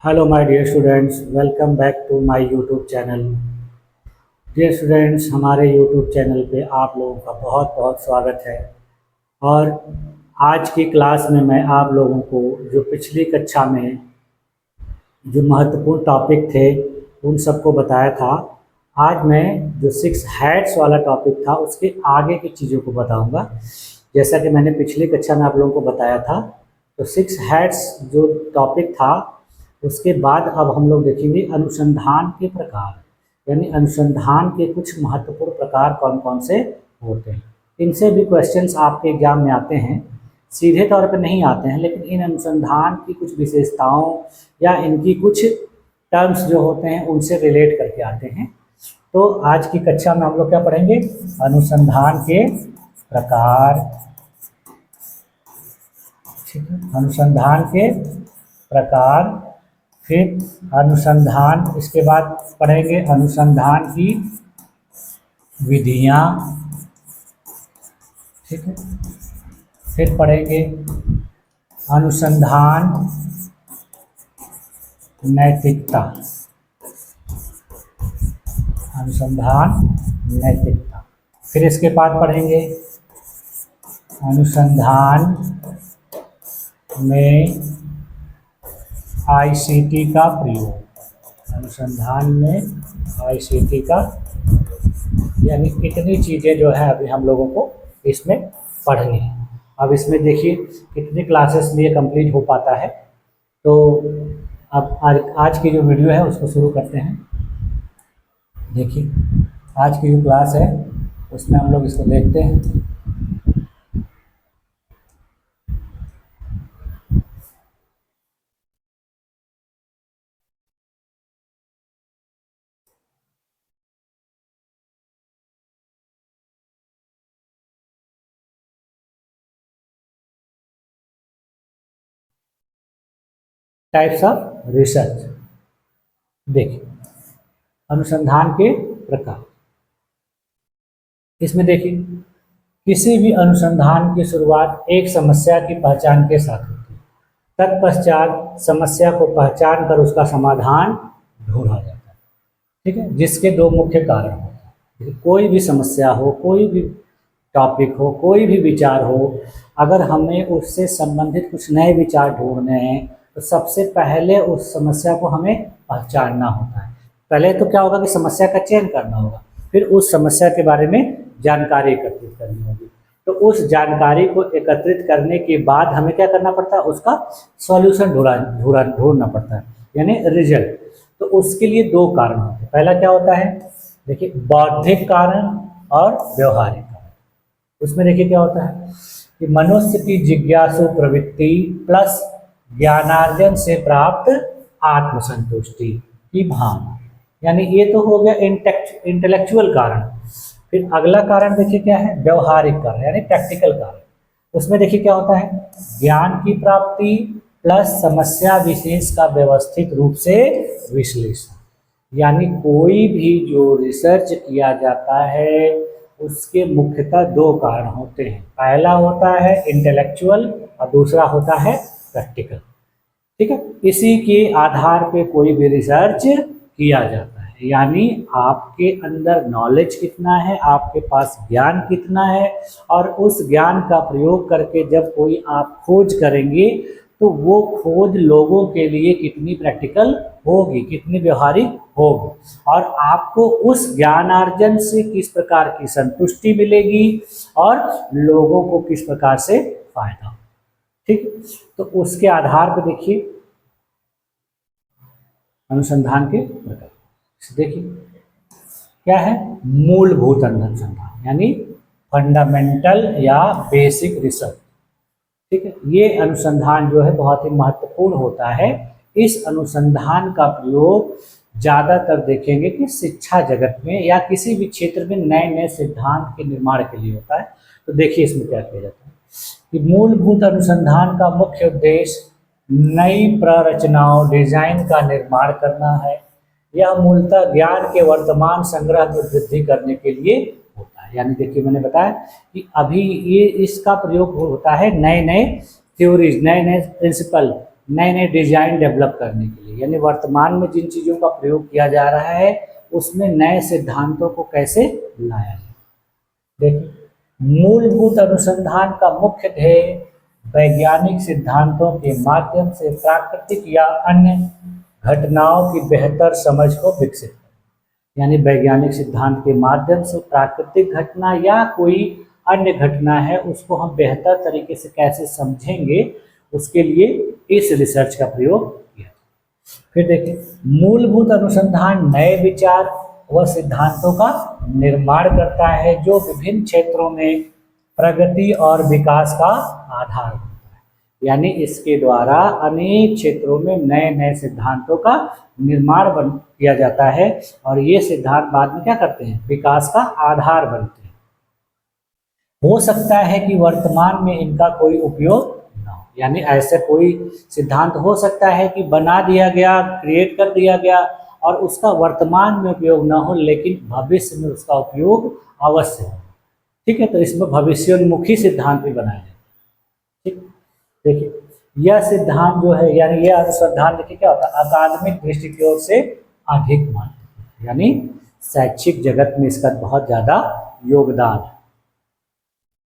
Hello my dear students, welcome back to my YouTube channel. Dear students, हमारे YouTube channel पे आप लोगों का बहुत बहुत स्वागत है। और आज की क्लास में मैं आप लोगों को जो पिछली कक्षा में जो महत्वपूर्ण टॉपिक थे उन सबको बताया था। आज मैं जो 6 हैट्स वाला टॉपिक था उसके आगे की चीज़ों को बताऊंगा। जैसा कि मैंने पिछली कक्षा में आप लोगों को बताया था, तो 6 हैट्स जो टॉपिक था उसके बाद अब हम लोग देखेंगे अनुसंधान के प्रकार, यानी अनुसंधान के कुछ महत्वपूर्ण प्रकार कौन कौन से होते हैं। इनसे भी क्वेश्चंस आपके एग्जाम में आते हैं, सीधे तौर पर नहीं आते हैं, लेकिन इन अनुसंधान की कुछ विशेषताओं या इनकी कुछ टर्म्स जो होते हैं उनसे रिलेट करके आते हैं। तो आज की कक्षा में हम लोग क्या पढ़ेंगे? अनुसंधान के प्रकार। ठीक है, अनुसंधान के प्रकार। फिर अनुसंधान, इसके बाद पढ़ेंगे अनुसंधान की विधियाँ। ठीक है, फिर पढ़ेंगे अनुसंधान नैतिकता। अनुसंधान नैतिकता। फिर इसके बाद पढ़ेंगे अनुसंधान में आईसीटी का प्रयोग। अनुसंधान में आईसीटी का, यानी कितनी चीज़ें जो है अभी हम लोगों को इसमें पढ़नी है। अब इसमें देखिए कितनी क्लासेस में ये कंप्लीट हो पाता है। तो अब आज की जो वीडियो है उसको शुरू करते हैं। देखिए आज की जो क्लास है उसमें हम लोग इसको देखते हैं। Types of research. देखिए अनुसंधान के प्रकार। इसमें देखिए किसी भी अनुसंधान की शुरुआत एक समस्या की पहचान के साथ होती है। तत्पश्चात समस्या को पहचान कर उसका समाधान ढूंढा जाता है। ठीक है, जिसके दो मुख्य कारण होते हैं। कोई भी समस्या हो, कोई भी टॉपिक हो, कोई भी विचार हो, अगर हमें उससे संबंधित कुछ नए विचार ढूंढने हैं तो सबसे पहले उस समस्या को हमें पहचानना होता है। पहले तो क्या होगा कि समस्या का चयन करना होगा, फिर उस समस्या के बारे में जानकारी एकत्रित करनी होगी। तो उस जानकारी को एकत्रित करने के बाद हमें क्या करना पड़ता है? उसका सॉल्यूशन ढूंढना पड़ता है, यानी रिजल्ट। तो उसके लिए दो कारण होते हैं। पहला क्या होता है? देखिए बौद्धिक कारण और व्यवहारिक कारण। उसमें देखिए क्या होता है कि मनुष्य की जिज्ञासु प्रवृत्ति प्लस ज्ञानार्जन से प्राप्त आत्मसंतुष्टि की भावना, यानी ये तो हो गया इंटेलेक्चुअल कारण। फिर अगला कारण देखिए क्या है? व्यवहारिक कारण, यानी प्रैक्टिकल कारण। उसमें देखिए क्या होता है? ज्ञान की प्राप्ति प्लस समस्या विशेष का व्यवस्थित रूप से विश्लेषण। यानी कोई भी जो रिसर्च किया जाता है उसके मुख्यतः दो कारण होते हैं। पहला होता है इंटेलेक्चुअल और दूसरा होता है प्रैक्टिकल। ठीक है, इसी के आधार पे कोई भी रिसर्च किया जाता है। यानी आपके अंदर नॉलेज कितना है, आपके पास ज्ञान कितना है, और उस ज्ञान का प्रयोग करके जब कोई आप खोज करेंगे तो वो खोज लोगों के लिए कितनी प्रैक्टिकल होगी, कितनी व्यवहारिक होगी, और आपको उस ज्ञानार्जन से किस प्रकार की संतुष्टि मिलेगी और लोगों को किस प्रकार से फायदा। ठीक, तो उसके आधार पर देखिए अनुसंधान के प्रकार। देखिए क्या है? मूलभूत अनुसंधान, यानी फंडामेंटल या बेसिक रिसर्च। ठीक है, ये अनुसंधान जो है बहुत ही महत्वपूर्ण होता है। इस अनुसंधान का प्रयोग ज़्यादातर देखेंगे कि शिक्षा जगत में या किसी भी क्षेत्र में नए नए सिद्धांत के निर्माण के लिए होता है। तो देखिए इसमें क्या किया जाता है कि मूलभूत अनुसंधान का मुख्य उद्देश्य नई प्ररचनाओं डिजाइन का निर्माण करना है। यह मूलतः ज्ञान के वर्तमान संग्रह में वृद्धि करने के लिए होता है। यानी देखिए मैंने बताया कि अभी ये इसका प्रयोग होता है नए नए थ्योरीज, नए नए प्रिंसिपल नए नए डिजाइन डेवलप करने के लिए, यानी वर्तमान में जिन चीज़ों का प्रयोग किया जा रहा है उसमें नए सिद्धांतों को कैसे लाया जाए। देखिए, मूलभूत अनुसंधान का मुख्य ध्येय वैज्ञानिक सिद्धांतों के माध्यम से प्राकृतिक या अन्य घटनाओं की बेहतर समझ को विकसित करना, यानी वैज्ञानिक सिद्धांत के माध्यम से प्राकृतिक घटना या कोई अन्य घटना है उसको हम बेहतर तरीके से कैसे समझेंगे, उसके लिए इस रिसर्च का प्रयोग किया। फिर देखिए, मूलभूत अनुसंधान नए विचार व सिद्धांतों का निर्माण करता है जो विभिन्न क्षेत्रों में प्रगति और विकास का आधार होता है, यानी इसके द्वारा अनेक क्षेत्रों में नए नए सिद्धांतों का निर्माण किया जाता है और ये सिद्धांत बाद में क्या करते हैं, विकास का आधार बनते हैं। हो सकता है कि वर्तमान में इनका कोई उपयोग ना हो, यानी ऐसे कोई सिद्धांत हो सकता है कि बना दिया गया, क्रिएट कर दिया गया और उसका वर्तमान में उपयोग ना हो, लेकिन भविष्य में उसका उपयोग अवश्य हो। ठीक है, तो इसमें भविष्योन्मुखी सिद्धांत भी बनाए जाते हैं। ठीक, देखिए यह सिद्धांत जो है, यानी यह अनुसंधान देखिए क्या होता है, अकादमिक दृष्टिकोण से अधिक महत्वपूर्ण, यानी शैक्षिक जगत में इसका बहुत ज़्यादा योगदान है।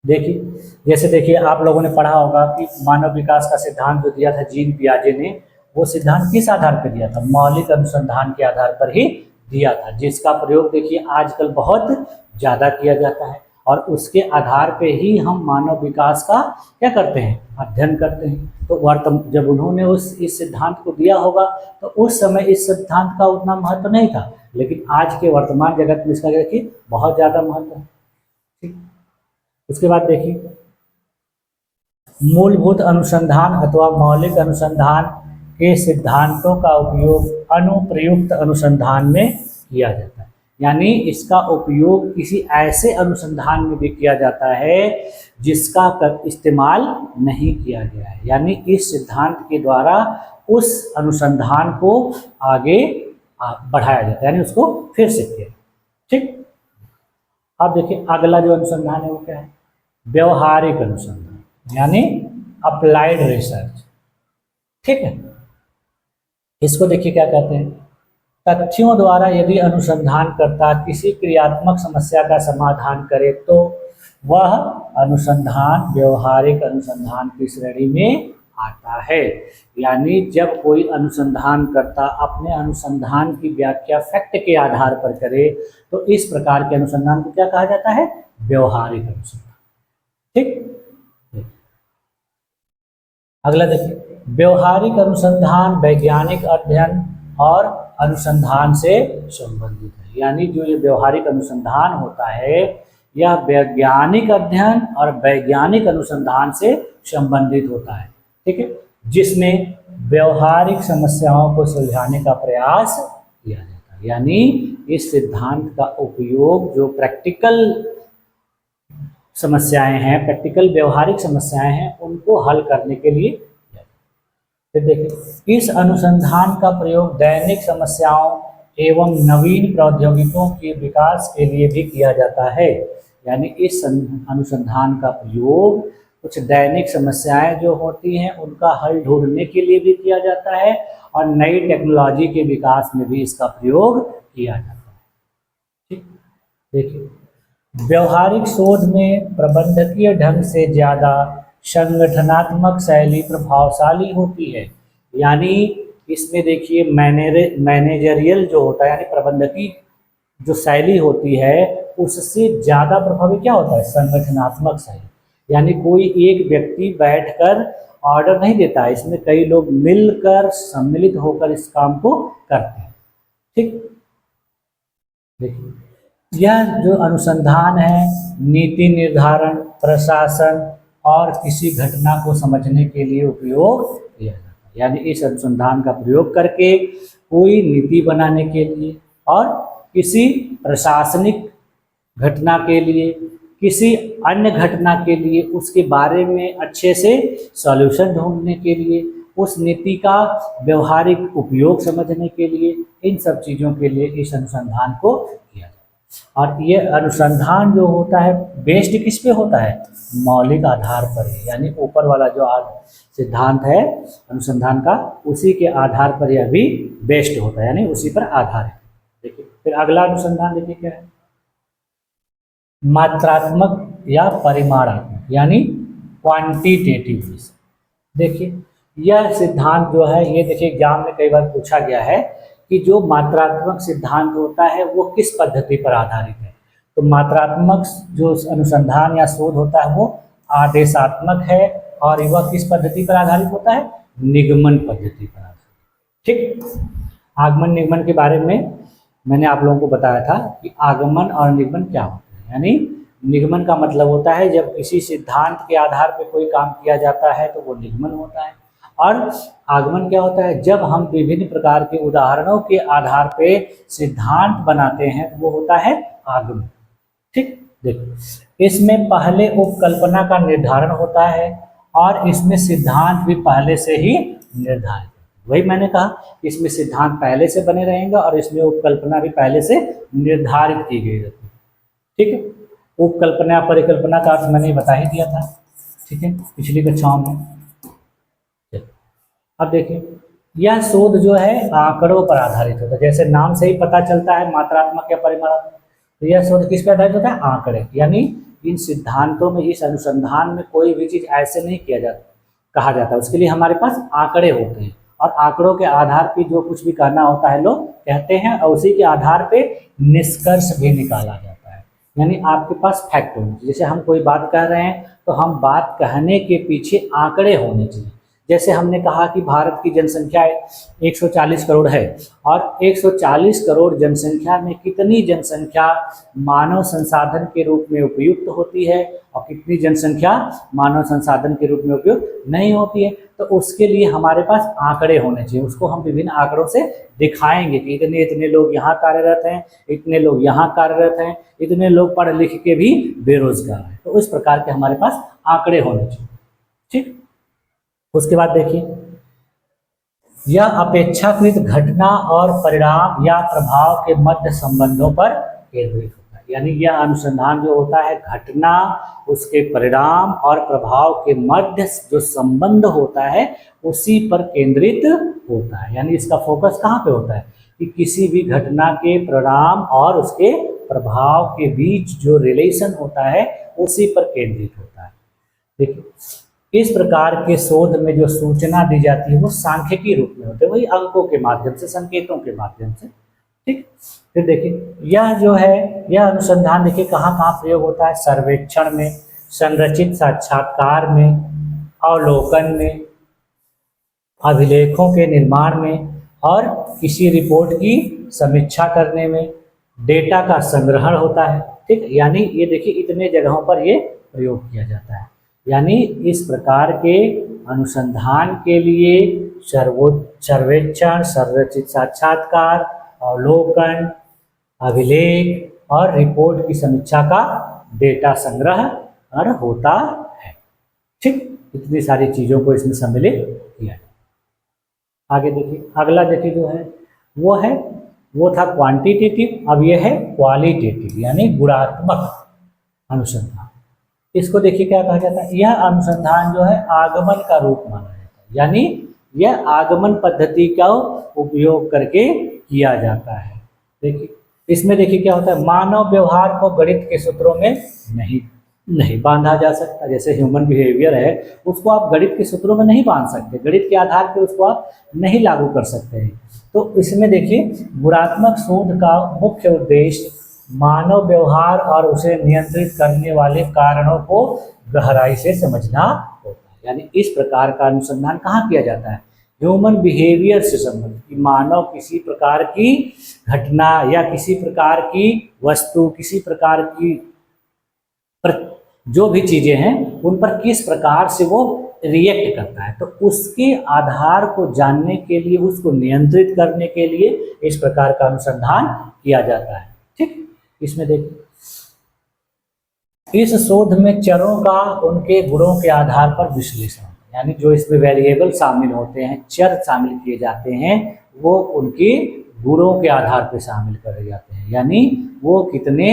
देखिए, जैसे देखिए आप लोगों ने पढ़ा होगा कि मानव विकास का सिद्धांत जो दिया था जीन पियाजे ने, वो सिद्धांत किस आधार पर दिया था, मौलिक अनुसंधान के आधार पर ही दिया था, जिसका प्रयोग देखिए आजकल बहुत ज़्यादा किया जाता है और उसके आधार पे ही हम मानव विकास का क्या करते हैं, अध्ययन करते हैं। तो जब उन्होंने इस सिद्धांत को दिया होगा तो उस समय इस सिद्धांत का उतना महत्व नहीं था, लेकिन आज के वर्तमान जगत में इसका देखिए बहुत ज़्यादा महत्व है। ठीक, उसके बाद देखिए, मूलभूत अनुसंधान अथवा मौलिक अनुसंधान के सिद्धांतों का उपयोग अनुप्रयुक्त अनुसंधान में किया जाता है, यानी इसका उपयोग किसी ऐसे अनुसंधान में भी किया जाता है जिसका इस्तेमाल नहीं किया गया है, यानी इस सिद्धांत के द्वारा उस अनुसंधान को आगे बढ़ाया जाता है, यानी उसको फिर से किया। ठीक, अब देखिए अगला जो अनुसंधान है वो क्या है, व्यवहारिक अनुसंधान, यानी अप्लाइड रिसर्च। ठीक है, इसको देखिए क्या कहते हैं, तथ्यों द्वारा यदि अनुसंधानकर्ता किसी क्रियात्मक समस्या का समाधान करे तो वह अनुसंधान व्यवहारिक अनुसंधान की श्रेणी में आता है, यानी जब कोई अनुसंधानकर्ता अपने अनुसंधान की व्याख्या फैक्ट के आधार पर करे तो इस प्रकार के अनुसंधान को क्या कहा जाता है, व्यवहारिक अनुसंधान। ठीक, अगला देखिए, व्यवहारिक अनुसंधान वैज्ञानिक अध्ययन और अनुसंधान से संबंधित है, यानी जो ये व्यवहारिक अनुसंधान होता है यह वैज्ञानिक अध्ययन और वैज्ञानिक अनुसंधान से संबंधित होता है। ठीक है, जिसमें व्यवहारिक समस्याओं को सुलझाने का प्रयास किया जाता है, यानी इस सिद्धांत का उपयोग जो प्रैक्टिकल समस्याएं हैं, प्रैक्टिकल व्यवहारिक समस्याएं हैं, उनको हल करने के लिए। फिर देखिए, इस अनुसंधान का प्रयोग दैनिक समस्याओं एवं नवीन प्रौद्योगिकियों के विकास के लिए भी किया जाता है, यानी इस अनुसंधान का प्रयोग कुछ दैनिक समस्याएं जो होती हैं उनका हल ढूंढने के लिए भी किया जाता है और नई टेक्नोलॉजी के विकास में भी इसका प्रयोग किया जाता है। ठीक, देखिए, व्यवहारिक शोध में प्रबंधकीय ढंग से ज़्यादा संगठनात्मक शैली प्रभावशाली होती है, यानी इसमें देखिए मैनेजरियल जो होता है, यानी प्रबंधकीय जो शैली होती है उससे ज़्यादा प्रभावी क्या होता है, संगठनात्मक शैली, यानी कोई एक व्यक्ति बैठकर ऑर्डर नहीं देता है, इसमें कई लोग मिलकर सम्मिलित होकर इस काम को करते हैं। ठीक, देखिए, यह जो अनुसंधान है नीति निर्धारण, प्रशासन और किसी घटना को समझने के लिए उपयोग किया जाता है, यानी इस अनुसंधान का प्रयोग करके कोई नीति बनाने के लिए और किसी प्रशासनिक घटना के लिए, किसी अन्य घटना के लिए, उसके बारे में अच्छे से सॉल्यूशन ढूंढने के लिए, उस नीति का व्यवहारिक उपयोग समझने के लिए, इन सब चीज़ों के लिए इस अनुसंधान को किया जाता है। और ये अनुसंधान जो होता है बेस्ड किस पे होता है, मौलिक आधार पर ही, यानी ऊपर वाला जो सिद्धांत है अनुसंधान का उसी के आधार पर यह भी बेस्ड होता है, यानी उसी पर आधार है। देखिए फिर अगला अनुसंधान देखिए क्या है, मात्रात्मक या परिमाणात्मक यानी क्वांटिटेटिव। देखिए यह सिद्धांत जो है ये देखिए एग्जाम में कई बार पूछा गया है कि जो मात्रात्मक सिद्धांत होता है वो किस पद्धति पर आधारित है। तो मात्रात्मक जो अनुसंधान या शोध होता है वो आदेशात्मक है और वह किस पद्धति पर आधारित होता है, निगमन पद्धति पर आधारित। ठीक, आगमन निगमन के बारे में मैंने आप लोगों को बताया था कि आगमन और निगमन क्या होता है। यानी निगमन का मतलब होता है जब किसी सिद्धांत के आधार पर कोई काम किया जाता है तो वो निगमन होता है, और आगमन क्या होता है जब हम विभिन्न प्रकार के उदाहरणों के आधार पे सिद्धांत बनाते हैं तो वो होता है आगमन। ठीक, देखो इसमें पहले उपकल्पना का निर्धारण होता है और इसमें सिद्धांत भी पहले से ही निर्धारित, वही मैंने कहा इसमें सिद्धांत पहले से बने रहेंगे और इसमें उपकल्पना भी पहले से निर्धारित की गई रहती है। ठीक है, उपकल्पना परिकल्पना का अर्थ मैंने बता ही दिया था, ठीक है, पिछली कक्षाओं में। अब देखिए यह शोध जो है आंकड़ों पर आधारित होता है, जैसे नाम से ही पता चलता है मात्रात्मक या परिमाणात्मक, तो यह शोध किस पर आधारित होता है, आंकड़े। यानी इन सिद्धांतों में इस अनुसंधान में कोई भी चीज ऐसे नहीं किया जाता कहा जाता, उसके लिए हमारे पास आंकड़े होते हैं और आंकड़ों के आधार पर जो कुछ भी करना होता है लोग कहते हैं और उसी के आधार पे निष्कर्ष भी निकाला जाता है। यानी आपके पास फैक्ट होने चाहिए, जैसे हम कोई बात कह रहे हैं तो हम बात कहने के पीछे आंकड़े होने चाहिए। जैसे हमने कहा कि भारत की जनसंख्या 140 करोड़ है और 140 करोड़ जनसंख्या में कितनी जनसंख्या मानव संसाधन के रूप में उपयुक्त होती है और कितनी जनसंख्या मानव संसाधन के रूप में उपयुक्त नहीं होती है, तो उसके लिए हमारे पास आंकड़े होने चाहिए। उसको हम विभिन्न आंकड़ों से दिखाएंगे कि इतने इतने लोग यहाँ कार्यरत हैं, इतने लोग यहाँ कार्यरत हैं, इतने लोग पढ़ लिख के भी बेरोजगार हैं। तो इस प्रकार के हमारे पास आंकड़े होने चाहिए। ठीक, उसके बाद देखिए यह अपेक्षाकृत घटना और परिणाम या प्रभाव के मध्य संबंधों पर केंद्रित होता है। यानी यह अनुसंधान जो होता है घटना, उसके परिणाम और प्रभाव के मध्य जो संबंध होता है उसी पर केंद्रित होता है। यानी इसका फोकस कहाँ पे होता है कि किसी भी घटना के परिणाम और उसके प्रभाव के बीच जो रिलेशन होता है उसी पर केंद्रित होता है। देखिए इस प्रकार के शोध में जो सूचना दी जाती है वो सांख्यिकी रूप में होते हैं, वही अंकों के माध्यम से, संकेतों के माध्यम से। ठीक, फिर देखिए यह जो है यह अनुसंधान देखिए कहाँ कहाँ प्रयोग होता है, सर्वेक्षण में, संरचित साक्षात्कार में, अवलोकन में, अभिलेखों के निर्माण में और किसी रिपोर्ट की समीक्षा करने में, डेटा का संग्रहण होता है। ठीक, यानी ये देखिए इतने जगहों पर ये प्रयोग किया जाता है। यानी इस प्रकार के अनुसंधान के लिए सर्वेक्षण, संरचित साक्षात्कार, अवलोकन, अभिलेख और रिपोर्ट की समीक्षा का डेटा संग्रह होता है। ठीक, इतनी सारी चीज़ों को इसमें सम्मिलित किया जाए। आगे देखिए अगला देखिए जो है वो था क्वांटिटेटिव, अब ये है क्वालिटेटिव यानी गुणात्मक अनुसंधान। इसको देखिए क्या कहा जाता है, यह अनुसंधान जो है आगमन का रूप माना जाता है। यानी यह आगमन पद्धति का उपयोग करके किया जाता है। देखिए इसमें देखिए क्या होता है, मानव व्यवहार को गणित के सूत्रों में नहीं बांधा जा सकता। जैसे ह्यूमन बिहेवियर है उसको आप गणित के सूत्रों में नहीं बांध सकते, गणित के आधार पर उसको आप नहीं लागू कर सकते हैं। तो इसमें देखिए गुणात्मक शोध का मुख्य उद्देश्य मानव व्यवहार और उसे नियंत्रित करने वाले कारणों को गहराई से समझना होता है। यानी इस प्रकार का अनुसंधान कहाँ किया जाता है, ह्यूमन बिहेवियर से संबंधित, कि मानव किसी प्रकार की घटना या किसी प्रकार की वस्तु, किसी प्रकार की जो भी चीजें हैं उन पर किस प्रकार से वो रिएक्ट करता है, तो उसके आधार को जानने के लिए, उसको नियंत्रित करने के लिए इस प्रकार का अनुसंधान किया जाता है। ठीक, इसमें देखिए इस शोध में चरों का उनके गुणों के आधार पर विश्लेषण, यानी जो इसमें वेरिएबल शामिल होते हैं, चर शामिल किए जाते हैं, वो उनके गुणों के आधार पर शामिल करे जाते हैं, यानी वो कितने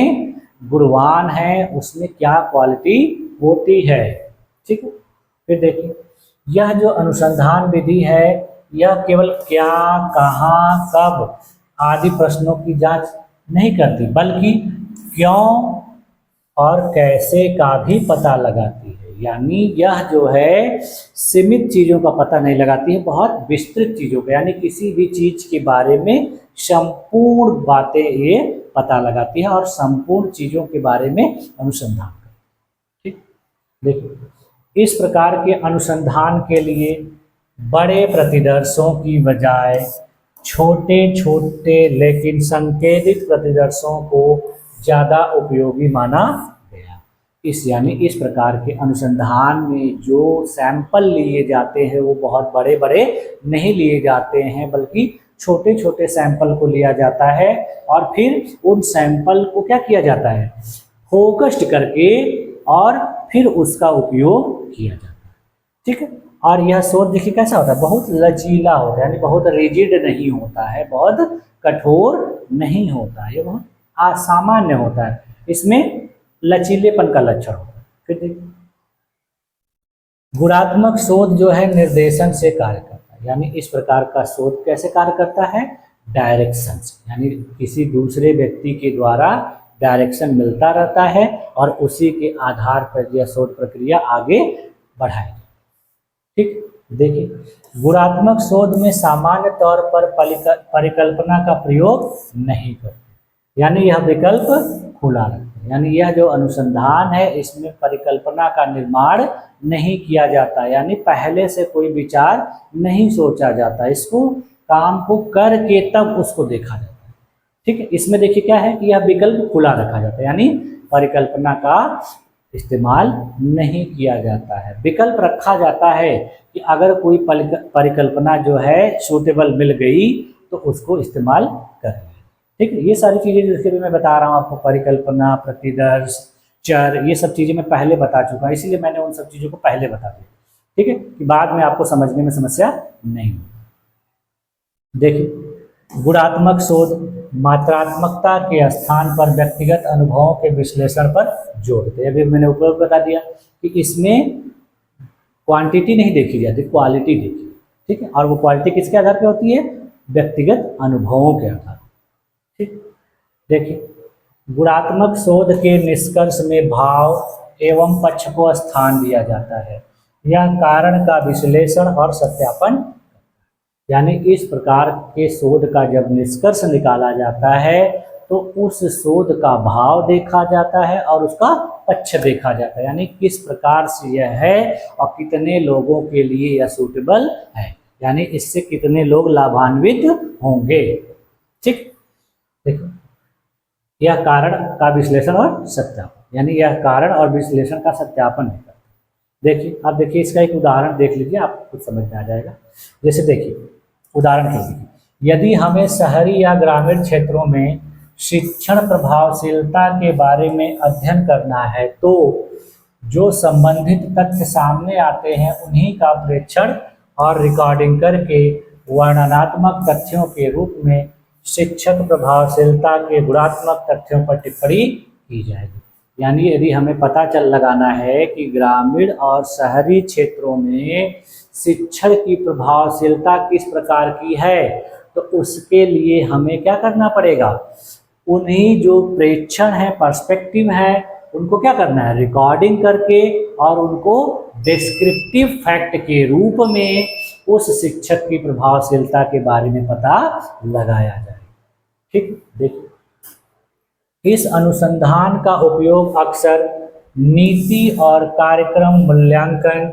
गुणवान हैं, उसमें क्या क्वालिटी होती है। ठीक है, फिर देखिए यह जो अनुसंधान विधि है यह केवल क्या, कहाँ, कब आदि प्रश्नों की जांच नहीं करती, बल्कि क्यों और कैसे का भी पता लगाती है। यानी यह जो है सीमित चीज़ों का पता नहीं लगाती है, बहुत विस्तृत चीज़ों का, यानी किसी भी चीज़ के बारे में संपूर्ण बातें ये पता लगाती है और संपूर्ण चीज़ों के बारे में अनुसंधान करती है। ठीक, देखिए इस प्रकार के अनुसंधान के लिए बड़े प्रतिदर्शों की बजाय छोटे छोटे लेकिन संकेंद्रित प्रतिदर्शों को ज़्यादा उपयोगी माना गया। इस प्रकार के अनुसंधान में जो सैंपल लिए जाते हैं वो बहुत बड़े बड़े नहीं लिए जाते हैं, बल्कि छोटे छोटे सैंपल को लिया जाता है और फिर उन सैंपल को क्या किया जाता है, फोकस्ड करके और फिर उसका उपयोग किया जाता है। ठीक है, और यह शोध देखिए कैसा होता है, बहुत लचीला होता है, यानी बहुत रिजिड नहीं होता है, बहुत कठोर नहीं होता है, ये बहुत असामान्य होता है, इसमें लचीलेपन का लक्षण होता है। फिर देखिए गुणात्मक शोध जो है निर्देशन से कार्य करता है, यानी इस प्रकार का शोध कैसे कार्य करता है, डायरेक्शन से, यानी किसी दूसरे व्यक्ति के द्वारा डायरेक्शन मिलता रहता है और उसी के आधार पर यह शोध प्रक्रिया आगे बढ़ाई। ठीक, देखिए गुणात्मक शोध में सामान्य तौर पर परिकल्पना का प्रयोग नहीं करते, यानी यह विकल्प खुला रखते हैं, यानी यह जो अनुसंधान है इसमें परिकल्पना का निर्माण नहीं किया जाता, यानी पहले से कोई विचार नहीं सोचा जाता, इसको काम को करके तब उसको देखा जाता है। ठीक है, इसमें देखिए क्या है कि यह विकल्प खुला रखा जाता है, यानी परिकल्पना का इस्तेमाल नहीं किया जाता है, विकल्प रखा जाता है कि अगर कोई परिकल्पना जो है सूटेबल मिल गई तो उसको इस्तेमाल करें। ठीक है, ये सारी चीज़ें जिसके भी मैं बता रहा हूँ आपको, परिकल्पना, प्रतिदर्श, चर, ये सब चीज़ें मैं पहले बता चुका हूँ, इसीलिए मैंने उन सब चीज़ों को पहले बता दिया। ठीक है, कि बाद में आपको समझने में समस्या नहीं हो। देखिए गुणात्मक शोध मात्रात्मकता के स्थान पर व्यक्तिगत अनुभवों के विश्लेषण पर जोर देते हैं। अभी मैंने ऊपर बता दिया कि इसमें क्वांटिटी नहीं देखी जाती, क्वालिटी देखी। ठीक है, और वो क्वालिटी किसके आधार पर होती है, व्यक्तिगत अनुभवों के आधार पर। ठीक, देखिए गुणात्मक शोध के निष्कर्ष में भाव एवं पक्ष को स्थान दिया जाता है, यह कारण का विश्लेषण और सत्यापन, यानी इस प्रकार के शोध का जब निष्कर्ष निकाला जाता है तो उस शोध का भाव देखा जाता है और उसका पक्ष देखा जाता है, यानी किस प्रकार से यह है और कितने लोगों के लिए यह सूटेबल है, यानी इससे कितने लोग लाभान्वित होंगे। ठीक, देखो यह कारण का विश्लेषण और सत्यापन, यानी यह कारण और विश्लेषण का सत्यापन है। देखिए अब देखिए इसका एक उदाहरण देख लीजिए, आपको कुछ समझ में आ जाएगा। जैसे देखिए उदाहरण के लिए यदि हमें शहरी या ग्रामीण क्षेत्रों में शिक्षण प्रभावशीलता के बारे में अध्ययन करना है तो जो संबंधित तथ्य सामने आते हैं उन्हीं का प्रेक्षण और रिकॉर्डिंग करके वर्णनात्मक तथ्यों के रूप में शिक्षक प्रभावशीलता के गुणात्मक तथ्यों पर टिप्पणी की जाएगी। यानी यदि हमें पता लगाना है कि ग्रामीण और शहरी क्षेत्रों में शिक्षण की प्रभावशीलता किस प्रकार की है तो उसके लिए हमें क्या करना पड़ेगा, उन्हीं जो प्रेक्षण है, पर्सपेक्टिव है, उनको क्या करना है, रिकॉर्डिंग करके और उनको डिस्क्रिप्टिव फैक्ट के रूप में उस शिक्षक की प्रभावशीलता के बारे में पता लगाया जाए। ठीक, देखिए इस अनुसंधान का उपयोग अक्सर नीति और कार्यक्रम मूल्यांकन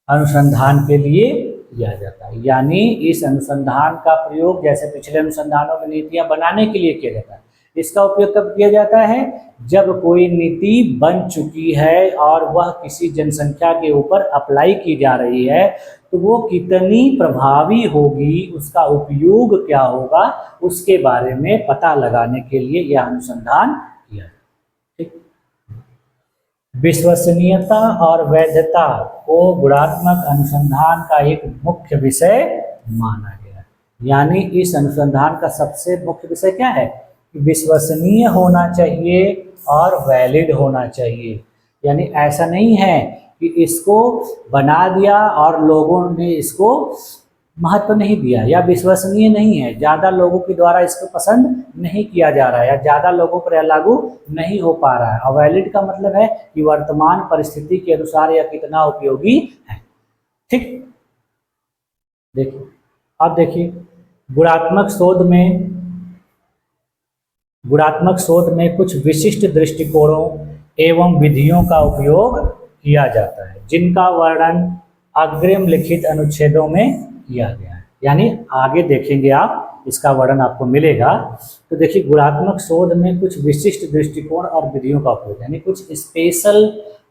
अनुसंधान के लिए किया जाता है, यानी इस अनुसंधान का प्रयोग जैसे पिछले अनुसंधानों में नीतियां बनाने के लिए किया जाता है, इसका उपयोग कब किया जाता है, जब कोई नीति बन चुकी है और वह किसी जनसंख्या के ऊपर अप्लाई की जा रही है तो वो कितनी प्रभावी होगी, उसका उपयोग क्या होगा, उसके बारे में पता लगाने के लिए यह अनुसंधान किया। ठीक, विश्वसनीयता और वैधता को गुणात्मक अनुसंधान का एक मुख्य विषय माना गया है। यानी इस अनुसंधान का सबसे मुख्य विषय क्या है कि विश्वसनीय होना चाहिए और वैलिड होना चाहिए। यानी ऐसा नहीं है कि इसको बना दिया और लोगों ने इसको महत्व नहीं दिया या विश्वसनीय नहीं है, ज़्यादा लोगों के द्वारा इसको पसंद नहीं किया जा रहा है या ज़्यादा लोगों पर लागू नहीं हो पा रहा है। अवैलिड का मतलब है कि वर्तमान परिस्थिति के अनुसार यह कितना उपयोगी है। ठीक, देखिए अब देखिए गुणात्मक शोध में कुछ विशिष्ट दृष्टिकोणों एवं विधियों का उपयोग किया जाता है जिनका वर्णन अग्रिम लिखित अनुच्छेदों में किया गया है। यानी आगे देखेंगे आप, इसका वर्णन आपको मिलेगा। तो देखिए गुणात्मक शोध में कुछ विशिष्ट दृष्टिकोण और विधियों का उपयोग, यानी कुछ स्पेशल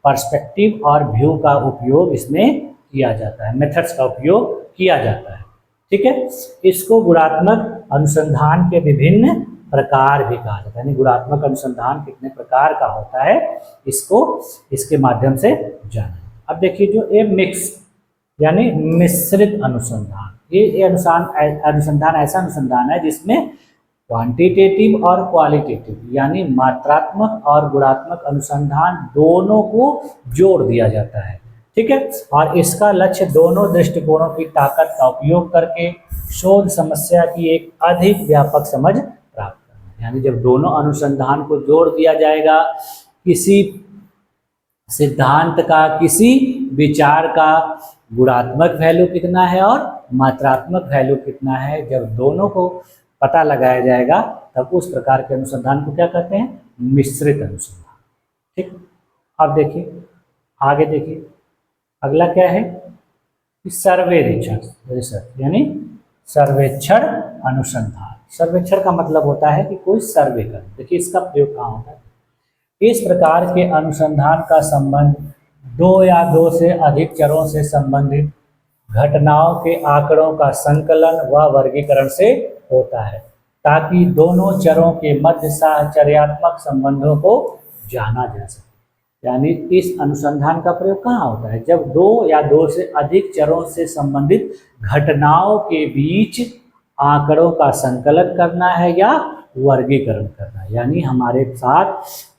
पर्सपेक्टिव और व्यू का उपयोग इसमें किया जाता है, मेथड्स का उपयोग किया जाता है। ठीक है, इसको गुणात्मक अनुसंधान के विभिन्न प्रकार भी कहा जाता है। यानी गुणात्मक अनुसंधान कितने प्रकार का होता है, इसको इसके माध्यम से जाना। अब देखिए जो ये मिक्स यानी मिश्रित अनुसंधान, ये अनुसंधान ऐसा अनुसंधान है जिसमें क्वांटिटेटिव और क्वालिटेटिव यानी मात्रात्मक और गुणात्मक अनुसंधान दोनों को जोड़ दिया जाता है। ठीक है, और इसका लक्ष्य दोनों दृष्टिकोणों की ताकत का उपयोग करके शोध समस्या की एक अधिक व्यापक समझ प्राप्त करना। यानी जब दोनों अनुसंधान को जोड़ दिया जाएगा, किसी सिद्धांत का, किसी विचार का गुणात्मक वैल्यू कितना है और मात्रात्मक वैल्यू कितना है, जब दोनों को पता लगाया जाएगा तब उस प्रकार के अनुसंधान को क्या कहते हैं, मिश्रित अनुसंधान। ठीक, अब देखिए आगे देखिए अगला क्या है कि सर्वे रिसर्च यानी सर्वेक्षण अनुसंधान। सर्वेक्षण का मतलब होता है कि कोई सर्वे कर। देखिए इसका प्रयोग कहाँ होता है, इस प्रकार के अनुसंधान का संबंध दो या दो से अधिक चरों से संबंधित घटनाओं के आंकड़ों का संकलन व वर्गीकरण से होता है ताकि दोनों चरों के मध्य साहचर्यात्मक संबंधों को जाना जा सके। यानी इस अनुसंधान का प्रयोग कहाँ होता है, जब दो या दो से अधिक चरों से संबंधित घटनाओं के बीच आंकड़ों का संकलन करना है या वर्गीकरण करना है। यानी हमारे साथ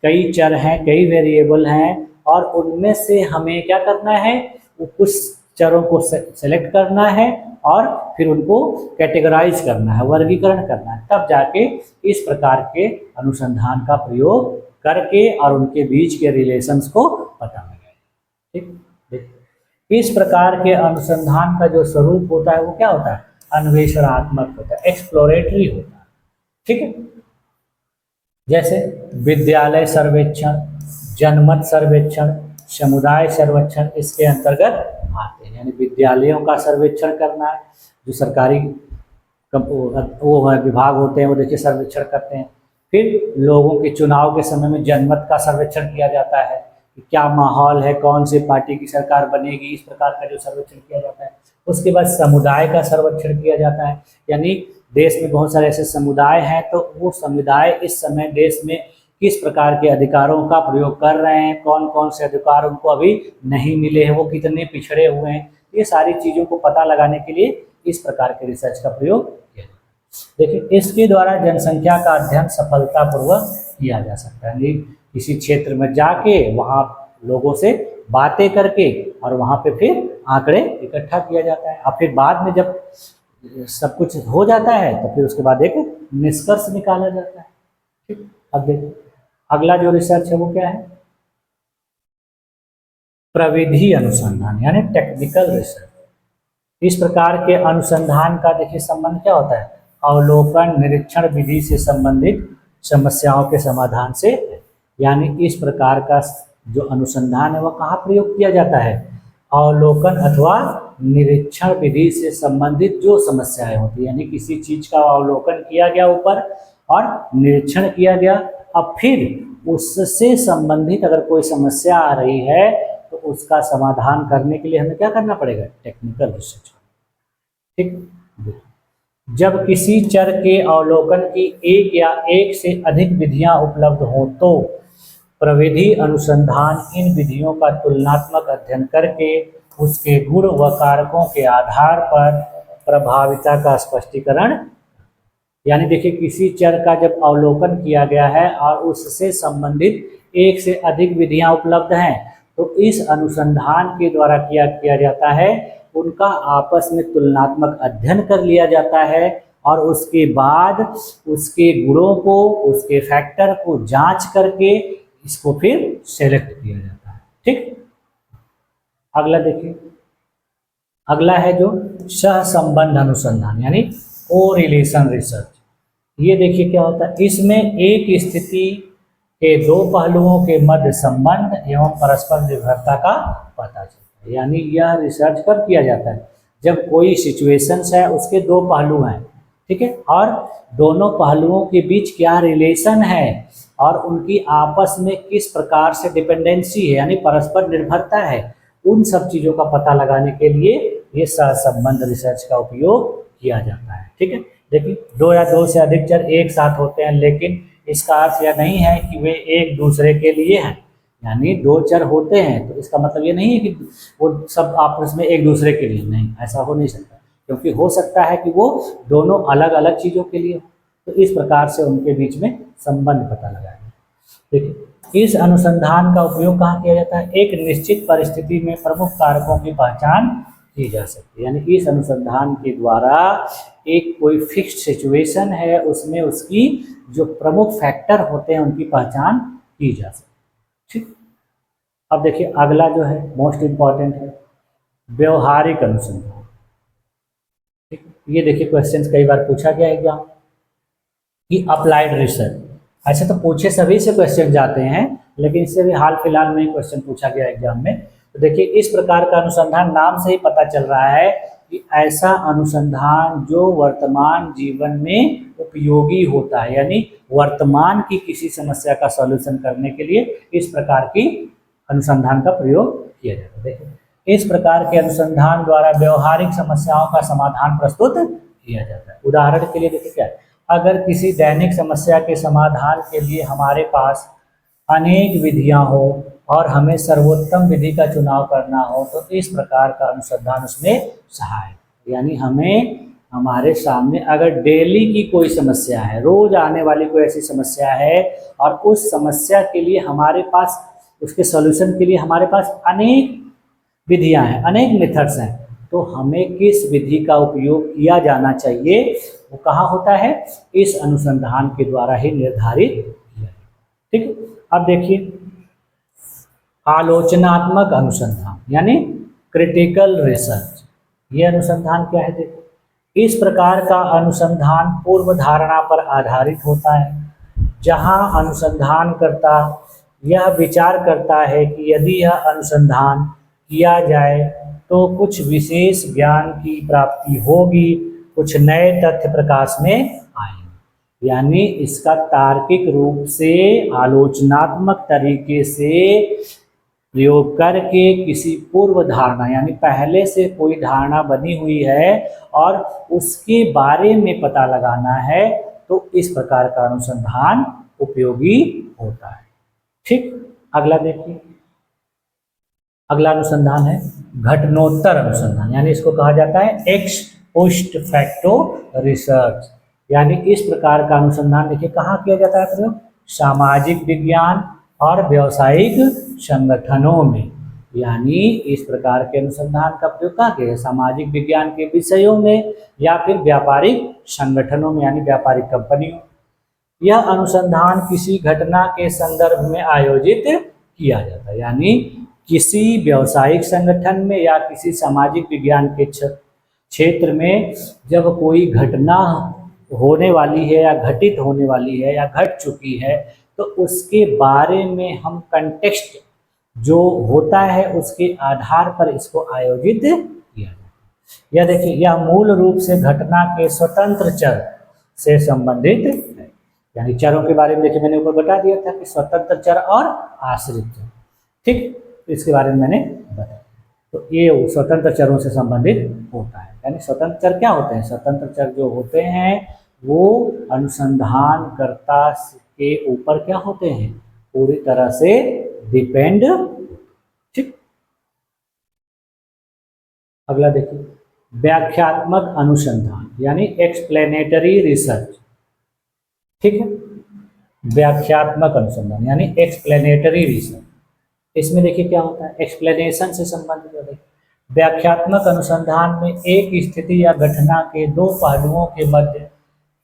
कई चर हैं, कई वेरिएबल हैं और उनमें से हमें क्या करना है, कुछ चरों को सेलेक्ट करना है और फिर उनको कैटेगराइज करना है, वर्गीकरण करना है, तब जाके इस प्रकार के अनुसंधान का प्रयोग करके और उनके बीच के रिलेशंस को पता लगाए। ठीक, देखिए इस प्रकार के अनुसंधान का जो स्वरूप होता है वो क्या होता है, अन्वेषणात्मक होता है, एक्सप्लोरेटरी होता है। ठीक है, जैसे विद्यालय सर्वेक्षण, जनमत सर्वेक्षण, समुदाय सर्वेक्षण इसके अंतर्गत आते हैं। यानी विद्यालयों का सर्वेक्षण करना है, जो सरकारी वो विभाग होते हैं वो देखिए सर्वेक्षण करते हैं। फिर लोगों के चुनाव के समय में जनमत का सर्वेक्षण किया जाता है कि क्या माहौल है, कौन सी पार्टी की सरकार बनेगी, इस प्रकार का जो सर्वेक्षण किया जाता है। उसके बाद समुदाय का सर्वेक्षण किया जाता है, यानी देश में बहुत सारे ऐसे समुदाय हैं तो वो समुदाय इस समय देश में किस प्रकार के अधिकारों का प्रयोग कर रहे हैं, कौन कौन से अधिकार उनको अभी नहीं मिले हैं, वो कितने पिछड़े हुए हैं, ये सारी चीज़ों को पता लगाने के लिए इस प्रकार के रिसर्च का प्रयोग किया जाता है। देखिए इसके द्वारा जनसंख्या का अध्ययन सफलतापूर्वक किया जा सकता है। किसी क्षेत्र में जाके वहाँ लोगों से बातें करके और वहाँ पे फिर आंकड़े इकट्ठा किया जाता है और फिर बाद में जब सब कुछ हो जाता है तो फिर उसके बाद एक निष्कर्ष निकाला जाता है। ठीक, अब देखिए अगला जो रिसर्च है वो क्या है, प्रविधि अनुसंधान यानी टेक्निकल रिसर्च। इस प्रकार के अनुसंधान का देखिए संबंध क्या होता है, अवलोकन निरीक्षण विधि से संबंधित समस्याओं के समाधान से। यानी इस प्रकार का जो अनुसंधान है वह कहाँ प्रयोग किया जाता है, अवलोकन अथवा निरीक्षण विधि से संबंधित जो समस्याएं होती है। यानी किसी चीज का अवलोकन किया गया ऊपर और निरीक्षण किया गया, अब फिर उससे संबंधित अगर कोई समस्या आ रही है तो उसका समाधान करने के लिए हमें क्या करना पड़ेगा, टेक्निकल रिसर्च। ठीक, जब किसी चर के अवलोकन की एक या एक से अधिक विधियां उपलब्ध हों तो प्रविधि अनुसंधान इन विधियों का तुलनात्मक अध्ययन करके उसके गुण व कारकों के आधार पर प्रभाविता का स्पष्टीकरण। यानी देखिए किसी चर का जब अवलोकन किया गया है और उससे संबंधित एक से अधिक विधियां उपलब्ध हैं तो इस अनुसंधान के द्वारा किया जाता है, उनका आपस में तुलनात्मक अध्ययन कर लिया जाता है और उसके बाद उसके गुणों को, उसके फैक्टर को जांच करके इसको फिर सेलेक्ट किया जाता है। ठीक, अगला देखिए, अगला है जो सहसंबंध अनुसंधान यानी कोरिलेशन रिसर्च। ये देखिए क्या होता है, इसमें एक स्थिति के दो पहलुओं के मध्य संबंध एवं परस्पर निर्भरता का पता चलता है। यानी यह रिसर्च कब किया जाता है, जब कोई सिचुएशंस है उसके दो पहलू हैं, ठीक है, और दोनों पहलुओं के बीच क्या रिलेशन है और उनकी आपस में किस प्रकार से डिपेंडेंसी है यानी परस्पर निर्भरता है, उन सब चीज़ों का पता लगाने के लिए ये सहसंबंध रिसर्च का उपयोग किया जाता है। ठीक है, देखिए दो या दो से अधिक चर एक साथ होते हैं, लेकिन इसका अर्थ यह नहीं है कि वे एक दूसरे के लिए हैं। यानी दो चर होते हैं तो इसका मतलब ये नहीं है कि वो सब आपस में एक दूसरे के लिए, नहीं, ऐसा हो नहीं सकता, क्योंकि हो सकता है कि वो दोनों अलग अलग चीज़ों के लिए हो। तो इस प्रकार से उनके बीच में संबंध पता लगाया। देखिए इस अनुसंधान का उपयोग कहाँ किया जाता है, एक निश्चित परिस्थिति में प्रमुख कारकों की पहचान की जा सकती है। यानी इस अनुसंधान के द्वारा एक कोई फिक्स्ड सिचुएशन है उसमें उसकी जो प्रमुख फैक्टर होते हैं उनकी पहचान की जा सकती है। ठीक, अब देखिए अगला जो है मोस्ट इम्पॉर्टेंट है व्यवहारिक अनुसंधान। ठीक, ये देखिए क्वेश्चंस कई बार पूछा गया एग्जाम कि अप्लाइड रिसर्च, ऐसे तो पूछे सभी से क्वेश्चन जाते हैं, लेकिन इससे भी हाल फिलहाल में ही क्वेश्चन पूछा गया एग्जाम में। तो देखिए इस प्रकार का अनुसंधान नाम से ही पता चल रहा है कि ऐसा अनुसंधान जो वर्तमान जीवन में उपयोगी होता है, यानी वर्तमान की किसी समस्या का सॉल्यूशन करने के लिए इस प्रकार की अनुसंधान का प्रयोग किया जाता है। देखिए इस प्रकार के अनुसंधान द्वारा व्यवहारिक समस्याओं का समाधान प्रस्तुत किया जाता है। उदाहरण के लिए देखिए क्या है, अगर किसी दैनिक समस्या के समाधान के लिए हमारे पास अनेक विधियां हो और हमें सर्वोत्तम विधि का चुनाव करना हो तो इस प्रकार का अनुसंधान उसमें सहायक, यानी हमें हमारे सामने अगर डेली की कोई समस्या है, रोज आने वाली कोई ऐसी समस्या है और उस समस्या के लिए हमारे पास, उसके सॉल्यूशन के लिए हमारे पास अनेक विधियां हैं, अनेक मेथड्स हैं, तो हमें किस विधि का उपयोग किया जाना चाहिए वो कहाँ होता है, इस अनुसंधान के द्वारा ही निर्धारित किया। ठीक, अब देखिए आलोचनात्मक अनुसंधान यानी क्रिटिकल रिसर्च। ये अनुसंधान क्या है, देखो इस प्रकार का अनुसंधान पूर्व धारणा पर आधारित होता है जहां अनुसंधानकर्ता यह विचार करता है कि यदि यह अनुसंधान किया जाए तो कुछ विशेष ज्ञान की प्राप्ति होगी, कुछ नए तथ्य प्रकाश में आएंगे। यानी इसका तार्किक रूप से आलोचनात्मक तरीके से प्रयोग करके किसी पूर्व धारणा यानी पहले से कोई धारणा बनी हुई है और उसके बारे में पता लगाना है, तो इस प्रकार का अनुसंधान उपयोगी होता है। ठीक, अगला देखिए, अगला अनुसंधान है घटनोत्तर अनुसंधान, यानी इसको कहा जाता है एक्स पोस्ट फैक्टो रिसर्च। यानी इस प्रकार का अनुसंधान देखिए कहाँ किया जाता है प्रयोग, सामाजिक विज्ञान और व्यावसायिक संगठनों में। यानी इस प्रकार के अनुसंधान का प्रयोग कहाँ किया, सामाजिक विज्ञान के विषयों में या फिर व्यापारिक संगठनों में यानी व्यापारिक कंपनियों। यह अनुसंधान किसी घटना के संदर्भ में आयोजित किया जाता है, यानी किसी व्यावसायिक संगठन में या किसी सामाजिक विज्ञान के क्षेत्र में जब कोई घटना होने वाली है या घटित होने वाली है या घट चुकी है तो उसके बारे में हम कंटेक्स्ट जो होता है उसके आधार पर इसको आयोजित किया जाता है। यह देखिए यह मूल रूप से घटना के स्वतंत्र चर से संबंधित है, यानी चरों के बारे में देखिए मैंने ऊपर बता दिया था कि स्वतंत्र चर और आश्रित चर। ठीक, इसके बारे में मैंने बताया, तो ये स्वतंत्र चरों से संबंधित होता है। यानी स्वतंत्र चर क्या होते हैं, स्वतंत्र चर जो होते हैं वो अनुसंधानकर्ता के ऊपर क्या होते हैं, पूरी तरह से डिपेंड। ठीक, अगला देखिए व्याख्यात्मक अनुसंधान यानी एक्सप्लेनेटरी रिसर्च, ठीक है। व्याख्यात्मक अनुसंधान यानी एक्सप्लेनेटरी रिसर्च, इसमें देखिए क्या होता है, एक्सप्लेनेशन से संबंधित होता है। व्याख्यात्मक अनुसंधान में एक स्थिति या घटना के दो पहलुओं के मध्य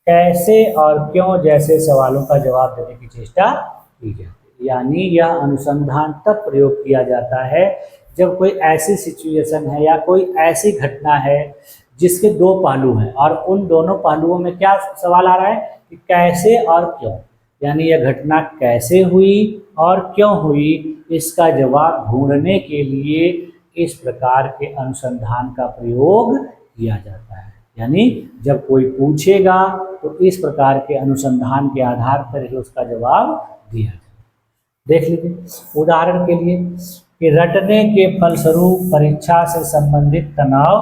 कैसे और क्यों जैसे सवालों का जवाब देने की चेष्टा की जाती है। यानी यह अनुसंधान तब प्रयोग किया जाता है जब कोई ऐसी सिचुएशन है या कोई ऐसी घटना है जिसके दो पहलू हैं और उन दोनों पहलुओं में क्या सवाल आ रहा है कि कैसे और क्यों, यानी यह घटना कैसे हुई और क्यों हुई, इसका जवाब ढूंढने के लिए इस प्रकार के अनुसंधान का प्रयोग किया जाता है। यानी जब कोई पूछेगा तो इस प्रकार के अनुसंधान के आधार पर ही उसका जवाब दिया जाए। देख लीजिए उदाहरण के लिए कि रटने के फलस्वरूप परीक्षा से संबंधित तनाव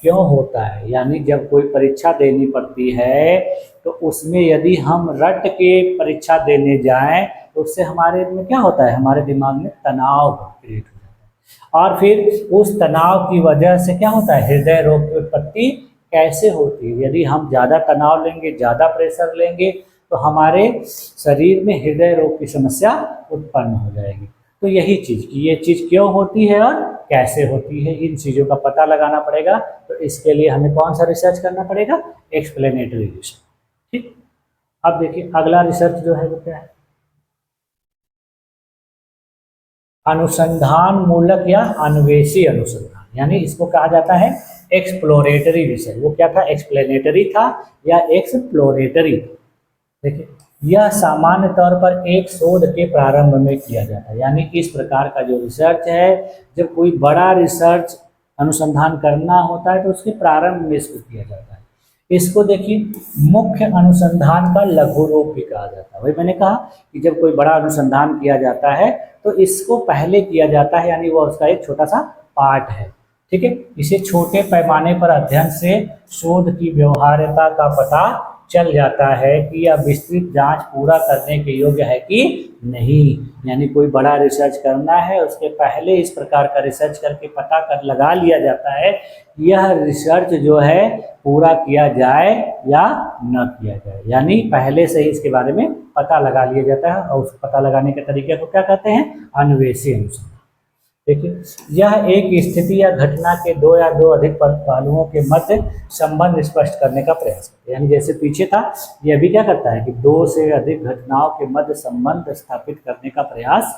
क्यों होता है। यानी जब कोई परीक्षा देनी पड़ती है तो उसमें यदि हम रट के परीक्षा देने जाएं तो उससे हमारे में क्या होता है, हमारे दिमाग में तनाव क्रिएट हो जाता है और फिर उस तनाव की वजह से क्या होता है, हृदय रोग की उत्पत्ति कैसे होती है। यदि हम ज़्यादा तनाव लेंगे, ज़्यादा प्रेशर लेंगे तो हमारे शरीर में हृदय रोग की समस्या उत्पन्न हो जाएगी। तो यही चीज़ कि ये चीज़ क्यों होती है और कैसे होती है, इन चीज़ों का पता लगाना पड़ेगा। तो इसके लिए हमें कौन सा रिसर्च करना पड़ेगा, एक्सप्लेनेटरी रिसर्च, ठीक। अब देखिए अगला रिसर्च जो है वो क्या है, अनुसंधान मूलक या अन्वेषी अनुसंधान, यानी इसको कहा जाता है एक्सप्लोरेटरी रिसर्च। वो क्या था, एक्सप्लेनेटरी था या एक्सप्लोरेटरी। देखिए यह सामान्य तौर पर एक शोध के प्रारंभ में किया जाता है। यानी इस प्रकार का जो रिसर्च है, जब कोई बड़ा रिसर्च अनुसंधान करना होता है तो उसके प्रारंभ में इसको किया जाता है। इसको देखिए मुख्य अनुसंधान का लघु रूप भी कहा जाता है। वही मैंने कहा कि जब कोई बड़ा अनुसंधान किया जाता है तो इसको पहले किया जाता है, यानी वो उसका एक छोटा सा पार्ट है, ठीक है। इसे छोटे पैमाने पर अध्ययन से शोध की व्यवहार्यता का पता चल जाता है कि यह विस्तृत जांच पूरा करने के योग्य है कि नहीं। यानी कोई बड़ा रिसर्च करना है उसके पहले इस प्रकार का रिसर्च करके पता कर लगा लिया जाता है यह रिसर्च जो है पूरा किया जाए या न किया जाए। यानी पहले से ही इसके बारे में पता लगा लिया जाता है और उस पता लगाने के तरीके को क्या कहते हैं, अन्वेषी अनुसंधान। देखिए यह एक स्थिति या घटना के दो या दो अधिक पहलुओं के मध्य संबंध स्पष्ट करने का प्रयास करते हैं। यानी जैसे पीछे था, यह भी क्या करता है कि दो से अधिक घटनाओं के मध्य संबंध स्थापित करने का प्रयास,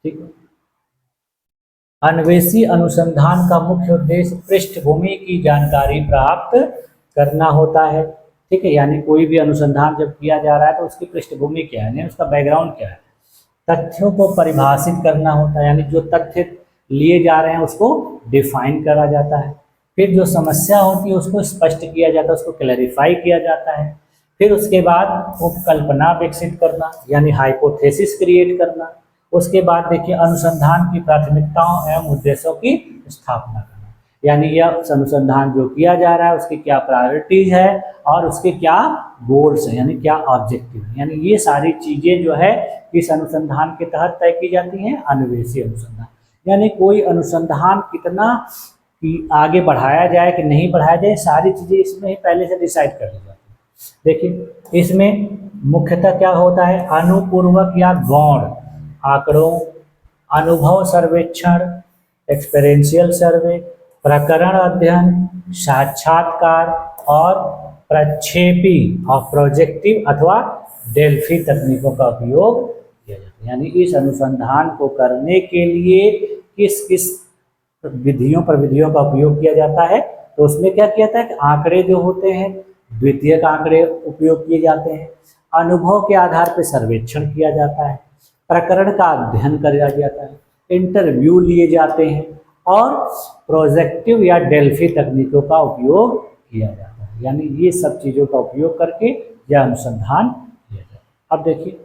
ठीक है। अन्वेषी अनुसंधान का मुख्य उद्देश्य पृष्ठभूमि की जानकारी प्राप्त करना होता है, ठीक है। यानी कोई भी अनुसंधान जब किया जा रहा है तो उसकी पृष्ठभूमि क्या है, उसका बैकग्राउंड क्या है। तथ्यों को परिभाषित करना होता है, यानी जो तथ्य लिए जा रहे हैं उसको डिफाइन करा जाता है। फिर जो समस्या होती है उसको स्पष्ट किया जाता है, उसको क्लैरिफाई किया जाता है। फिर उसके बाद उपकल्पना विकसित करना यानी हाइपोथेसिस क्रिएट करना। उसके बाद देखिए अनुसंधान की प्राथमिकताओं एवं उद्देश्यों की स्थापना करना, यानी यह अनुसंधान जो किया जा रहा है उसकी क्या प्रायोरिटीज है और उसके क्या गोल्स हैं, यानी क्या ऑब्जेक्टिव है। यानी ये सारी चीज़ें जो है इस अनुसंधान के तहत तय की जाती हैं, अन्वेषी अनुसंधान। यानी कोई अनुसंधान कितना कि आगे बढ़ाया जाए कि नहीं बढ़ाया जाए, सारी चीज़ें इसमें पहले से डिसाइड कर ली जाती है। देखिए इसमें मुख्यतः क्या होता है, अनुपूर्वक या गौण आंकड़ों, अनुभव सर्वेक्षण, एक्सपेरिएंशियल सर्वे, प्रकरण अध्ययन, साक्षात्कार और प्रक्षेपी और प्रोजेक्टिव अथवा डेल्फी तकनीकों का उपयोग किया जाता है। यानी इस अनुसंधान को करने के लिए किस किस प्रविधियों का उपयोग किया जाता है, तो उसमें क्या किया जाता है कि आंकड़े जो होते हैं द्वितीयक आंकड़े उपयोग किए जाते हैं, अनुभव के आधार पर सर्वेक्षण किया जाता है, प्रकरण का अध्ययन किया जाता है, इंटरव्यू लिए जाते हैं और प्रोजेक्टिव या डेल्फी तकनीकों का उपयोग किया जाता है। यानी ये सब चीज़ों का उपयोग करके यह अनुसंधान किया जाता है। अब देखिए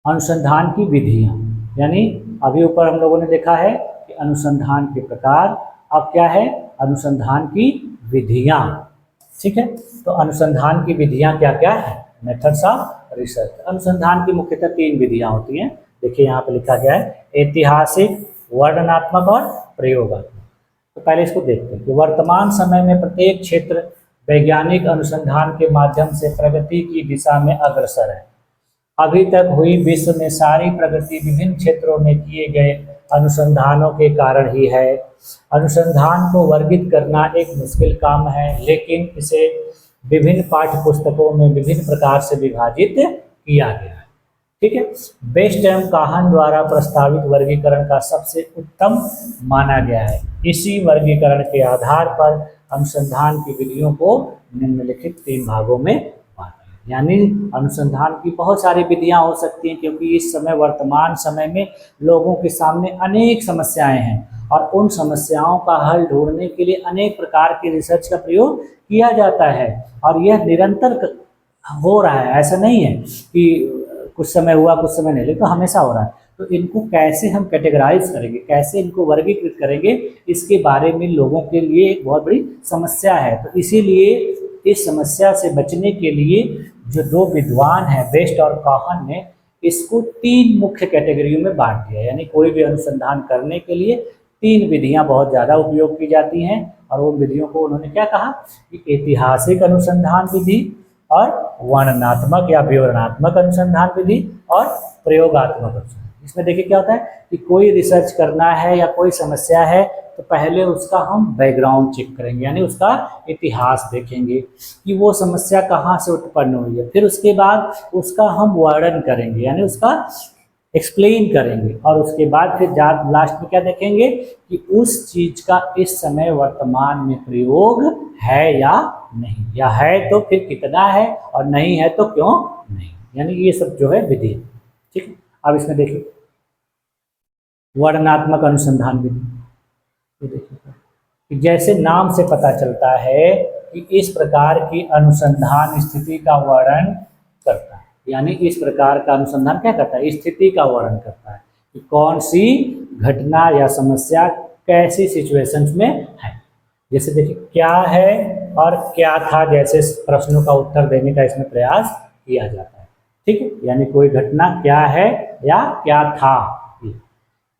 अनुसंधान की विधियाँ, यानी अभी ऊपर हम लोगों ने देखा है कि अनुसंधान के प्रकार, अब क्या है अनुसंधान की विधियाँ, ठीक है। तो अनुसंधान की विधियाँ क्या क्या है, मेथड्स ऑफ रिसर्च। अनुसंधान की मुख्यतः 3 विधियाँ होती हैं। देखिए यहाँ पे लिखा गया है ऐतिहासिक, वर्णनात्मक और प्रयोगात्मक। तो पहले इसको देखते हैं कि वर्तमान समय में प्रत्येक क्षेत्र वैज्ञानिक अनुसंधान के माध्यम से प्रगति की दिशा में अग्रसर है। अभी तक हुई विश्व में सारी प्रगति विभिन्न क्षेत्रों में किए गए अनुसंधानों के कारण ही है। अनुसंधान को वर्गित करना एक मुश्किल काम है, लेकिन इसे विभिन्न पाठ्य पुस्तकों में विभिन्न प्रकार से विभाजित किया गया है। ठीक है, बेस्ट एंड काहन द्वारा प्रस्तावित वर्गीकरण का सबसे उत्तम माना गया है। इसी वर्गीकरण के आधार पर अनुसंधान की विधियों को निम्नलिखित 3 भागों में बांटा है। यानी अनुसंधान की बहुत सारी विधियां हो सकती हैं, क्योंकि इस समय वर्तमान समय में लोगों के सामने अनेक समस्याएं हैं और उन समस्याओं का हल ढूंढने के लिए अनेक प्रकार के रिसर्च का प्रयोग किया जाता है और यह निरंतर हो रहा है। ऐसा नहीं है कि कुछ समय हुआ कुछ समय नहीं, लेकिन हमेशा हो रहा है। तो इनको कैसे हम कैटेगराइज करेंगे, कैसे इनको वर्गीकृत करेंगे, इसके बारे में लोगों के लिए एक बहुत बड़ी समस्या है। तो इसीलिए इस समस्या से बचने के लिए जो 2 विद्वान हैं, बेस्ट और काहन ने इसको 3 मुख्य कैटेगरियों में बांट दिया। यानी कोई भी अनुसंधान करने के लिए 3 विधियां बहुत ज़्यादा उपयोग की जाती हैं और उन विधियों को उन्होंने क्या कहा कि ऐतिहासिक अनुसंधान विधि और वर्णनात्मक या विवरणात्मक अनुसंधान विधि और प्रयोगात्मक अनुसंधान। इसमें देखिए क्या होता है कि कोई रिसर्च करना है या कोई समस्या है तो पहले उसका हम बैकग्राउंड चेक करेंगे, यानी उसका इतिहास देखेंगे कि वो समस्या कहाँ से उत्पन्न हुई है। फिर उसके बाद उसका हम वर्णन करेंगे, यानी उसका एक्सप्लेन करेंगे और उसके बाद फिर लास्ट में क्या देखेंगे कि उस चीज का इस समय वर्तमान में प्रयोग है या नहीं, या है तो फिर कितना है और नहीं है तो क्यों नहीं। यानी ये सब जो है विधि। ठीक है, अब इसमें देखिए वर्णनात्मक अनुसंधान विधि। तो देखिए जैसे नाम से पता चलता है कि इस प्रकार की अनुसंधान स्थिति का वर्णन करता है। यानी इस प्रकार का अनुसंधान क्या करता है, स्थिति का वर्णन करता है कि कौन सी घटना या समस्या कैसी सिचुएशंस में है। जैसे देखिए क्या है और क्या था जैसे प्रश्नों का उत्तर देने का इसमें प्रयास किया जाता है। ठीक है, यानी कोई घटना क्या है या क्या था।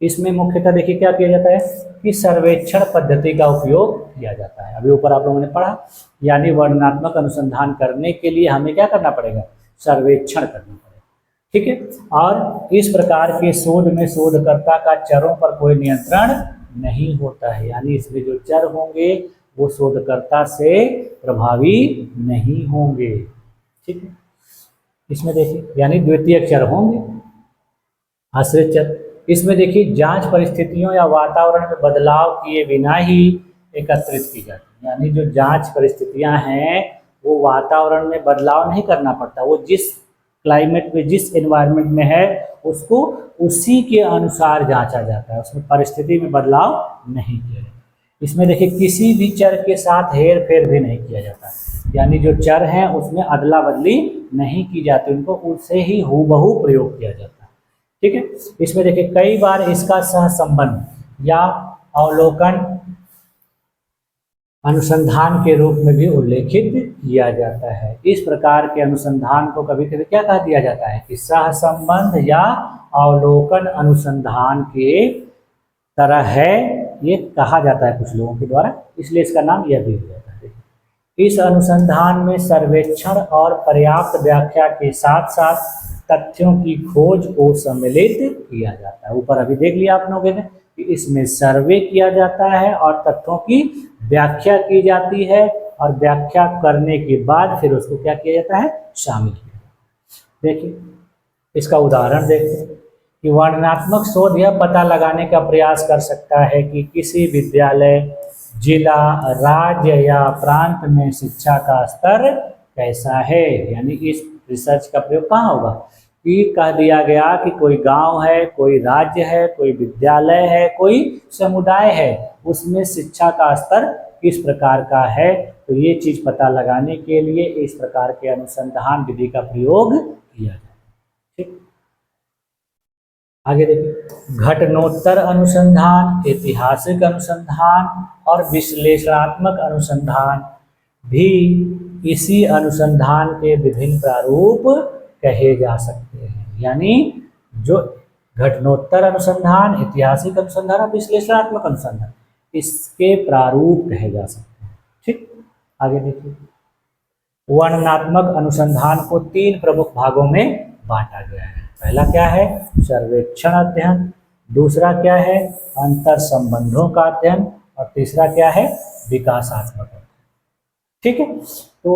इसमें मुख्यतः देखिए क्या किया जाता है कि सर्वेक्षण पद्धति का उपयोग किया जाता है। अभी ऊपर आप लोगों ने पढ़ा, यानी वर्णनात्मक अनुसंधान करने के लिए हमें क्या करना पड़ेगा, सर्वेक्षण करना पड़ेगा। ठीक है, और इस प्रकार के शोध में शोधकर्ता का चरों पर कोई नियंत्रण नहीं होता है। यानी इसमें जो चर होंगे वो शोधकर्ता से प्रभावी नहीं होंगे। ठीक है, इसमें देखिए यानी द्वितीयक चर होंगे, आश्रित चर। इसमें देखिए जांच परिस्थितियों या वातावरण में बदलाव किए बिना ही एकत्रित की जाती है। यानी जो जांच परिस्थितियां हैं वो वातावरण में बदलाव नहीं करना पड़ता, वो जिस क्लाइमेट में जिस एनवायरनमेंट में है उसको उसी के अनुसार जांचा जाता है, उसमें परिस्थिति में बदलाव नहीं किया जाता। इसमें देखिए किसी भी चर के साथ हेर फेर भी नहीं किया जाता, यानी जो चर हैं उसमें अदला बदली नहीं की जाती, उनको उससे ही हूबहू प्रयोग किया जाता है। ठीक है, इसमें देखिए कई बार इसका सहसंबंध या अवलोकन अनुसंधान के रूप में भी उल्लेखित किया जाता है। इस प्रकार के अनुसंधान को कभी कभी क्या कहा दिया जाता है कि सहसंबंध या अवलोकन अनुसंधान के तरह है, ये कहा जाता है कुछ लोगों के द्वारा, इसलिए इसका नाम यह भी दिया जाता है। इस अनुसंधान में सर्वेक्षण और पर्याप्त व्याख्या के साथ साथ तथ्यों की खोज को सम्मिलित किया जाता है। ऊपर अभी देख लिया आप लोगों ने कि इसमें सर्वे किया जाता है और तथ्यों की व्याख्या की जाती है और व्याख्या करने के बाद फिर उसको क्या किया जाता है, शामिल किया जाता है। देखिए इसका उदाहरण देखते हैं कि वर्णनात्मक शोध यह पता लगाने का प्रयास कर सकता है कि किसी विद्यालय, जिला, राज्य या प्रांत में शिक्षा का स्तर कैसा है। यानी इस रिसर्च का प्रयोग कहाँ होगा कि कह दिया गया कि कोई गांव है, कोई राज्य है, कोई विद्यालय है, कोई समुदाय है, उसमें शिक्षा का स्तर किस प्रकार का है। तो ये चीज पता लगाने के लिए इस प्रकार के अनुसंधान विधि का प्रयोग किया जाए। ठीक, आगे देखिए घटनोत्तर अनुसंधान, ऐतिहासिक अनुसंधान और विश्लेषणात्मक अनुसंधान भी इसी अनुसंधान के विभिन्न प्रारूप कहे जा सकते हैं। यानी जो घटनोत्तर अनुसंधान, ऐतिहासिक अनुसंधान और विश्लेषणात्मक अनुसंधान, इसके प्रारूप कहे जा सकते हैं। ठीक, आगे देखिए। वर्णनात्मक अनुसंधान को 3 प्रमुख भागों में बांटा गया है। पहला क्या है? सर्वेक्षण अध्ययन। दूसरा क्या है? अंतर संबंधों का अध्ययन। और तीसरा क्या है? विकासात्मक अध्ययन। ठीक है, तो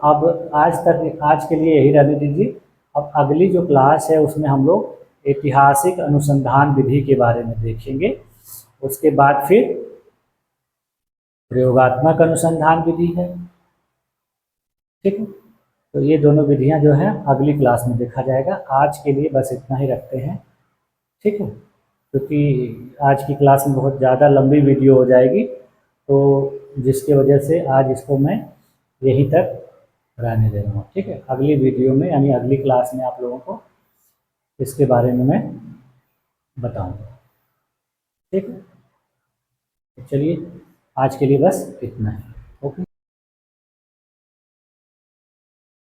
अब आज के लिए यही रहने दीजिए। अब अगली जो क्लास है उसमें हम लोग ऐतिहासिक अनुसंधान विधि के बारे में देखेंगे। उसके बाद फिर प्रयोगात्मक अनुसंधान विधि है। ठीक है, तो ये दोनों विधियां जो है अगली क्लास में देखा जाएगा। आज के लिए बस इतना ही रखते हैं। ठीक है, क्योंकि आज की क्लास में बहुत ज़्यादा लंबी वीडियो हो जाएगी, तो जिसकी वजह से आज इसको मैं यहीं तक रहने दे रहा हूँ। ठीक है, अगली वीडियो में यानी अगली क्लास में आप लोगों को इसके बारे में मैं बताऊँगा। ठीक है, चलिए आज के लिए बस इतना है।